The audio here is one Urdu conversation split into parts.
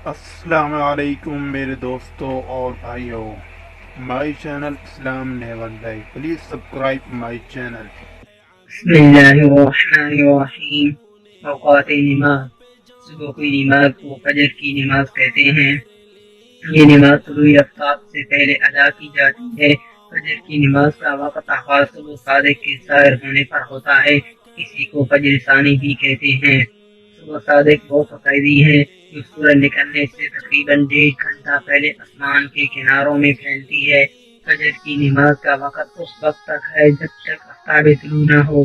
السلام علیکم میرے دوستوں اور بھائیوں، my channel Islam never dye, please subscribe my channel. بسم اللہ الرحمن الرحیم۔ اوقات نماز، صبح کی نماز کو فجر کی نماز کہتے ہیں۔ یہ نماز طلوع آفتاب سے پہلے ادا کی جاتی ہے۔ فجر کی نماز کا وقت آغاز صبح صادق کے ظاہر ہونے پر ہوتا ہے، اسی کو فجر ثانی بھی کہتے ہیں۔ صبح صادق وہ سفیدی ہے جو سورج نکلنے سے تقریباً 1.5 گھنٹہ پہلے آسمان کے کناروں میں پھیلتی ہے۔ فجر کی نماز کا وقت اس وقت تک ہے جب تک آفتاب طلوع نہ ہو۔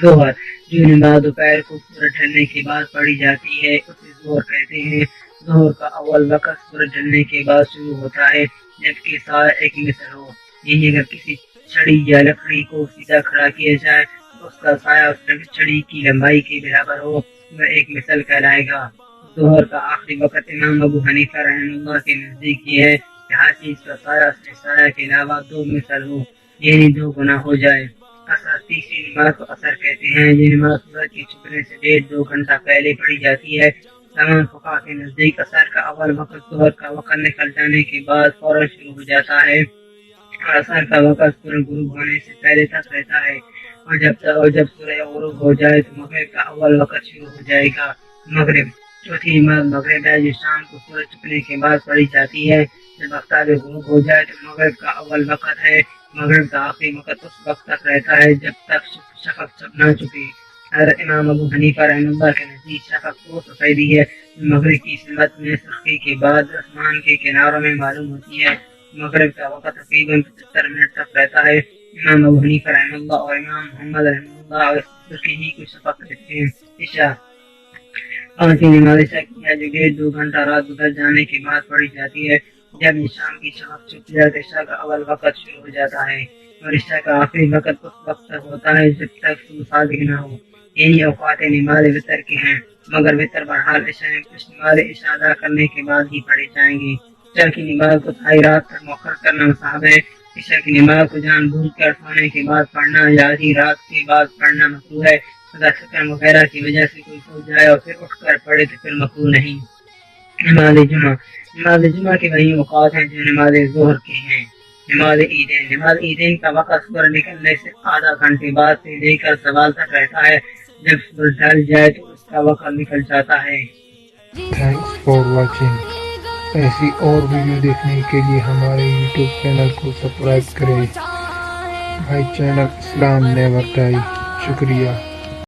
ظہر، جو نماز دوپہر کو سورج ڈھلنے کے بعد پڑھی جاتی ہے، اسے ظہر کہتے ہیں۔ ظہر کا اول وقت سورج ڈھلنے کے بعد شروع ہوتا ہے جبکہ سایہ ایک مثل ہو، یعنی اگر کسی چھڑی یا لکڑی کو سیدھا کھڑا کیا جائے تو اس کا سایہ اس چھڑی کی لمبائی کے برابر ہو، وہ ایک مثل کہلائے گا۔ ظہر کا آخری وقت امام ابو حنیفہ رحمہ اللہ کے نزدیک یہ ہے کہ ہر چیز کا سایہ اس کے سایہ کے علاوہ 2 مثل ہو، یعنی 2 گنا ہو جائے۔ عصر، تیسری نماز کو عصر کہتے ہیں۔ یہ نماز سورج کے چھپنے سے 1.5-2 گھنٹہ پہلے پڑھی جاتی ہے۔ تمام فقہا کے نزدیک عصر کا اول وقت ظہر کا وقت نکل جانے کے بعد فوراً شروع ہو جاتا ہے اور عصر کا وقت سورج غروب ہونے سے پہلے تک رہتا ہے، اور جب سورج غروب ہو جائے تو مغرب کا اول وقت شروع ہو جائے گا۔ مغرب، چوتھی نماز مغرب ہے، جو شام کو سورج چھپنے کے بعد پڑھی جاتی ہے۔ جب آفتاب غروب ہو جائے تو مغرب کا اول وقت ہے۔ مغرب کا آخری وقت اس وقت تک رہتا ہے جب تک شفق چھپ نہ چکے۔ حضرت امام ابو حنیفہ رحمہ اللہ کے نزدیک شفق وہ سفیدی ہے جو مغرب کی سمت میں سرخی کے بعد آسمان کے کناروں میں معلوم ہوتی ہے۔ مغرب کا وقت تقریباً 75 منٹ تک رہتا ہے۔ امام ابو حنیفہ رحمہ اللہ اور امام محمد رحمہ اللہ اس سرخی ہی کو شفق کہتے ہیں۔ عشاء، پانچویں نماز عشاء کی ہے جو 1.5-2 گھنٹہ رات گزر جانے کے بعد پڑھی جاتی ہے۔ جب شام کی شفق چھپ جائے تو عشاء کا اول وقت شروع ہو جاتا ہے اور عشاء کا آخری وقت اس وقت تک ہوتا ہے جب تک صبح صادق نہ ہو، یعنی اوقات نماز وتر کے ہیں، مگر وتر بہرحال عشاء میں کچھ نماز عشاء ادا کرنے کے بعد ہی پڑھی جائیں گی۔ عشاء کی نماز کو تھائی رات تک مؤخر کرنا مستحب ہے۔ عشاء کی نماز کو جان بوجھ کر سونے کے بعد پڑھنا یا آدھی رات کے بعد پڑھنا مکروہ ہے۔ اگر سکر وغیرہ کی وجہ سے کوئی سو جائے اور پھر اٹھ کر پڑھے تو پھر مکروہ نہیں۔ نماز جمعہ، نماز جمعہ کے وہی اوقات ہیں جو نماز ظہر کے ہیں۔ نماز عیدین، نماز عیدین کا وقت سورج نکلنے سے آدھا گھنٹے بعد سے لے کر زوال تک رہتا ہے۔ جب سورج ڈھل جائے تو اس کا وقت نکل جاتا ہے۔ Thanks for watching. ایسی اور ویڈیو دیکھنے کے لیے ہمارے یوٹیوب چینل کو سبسکرائب کریں۔ مائی چینل اسلام نیور ڈائی۔ شکریہ۔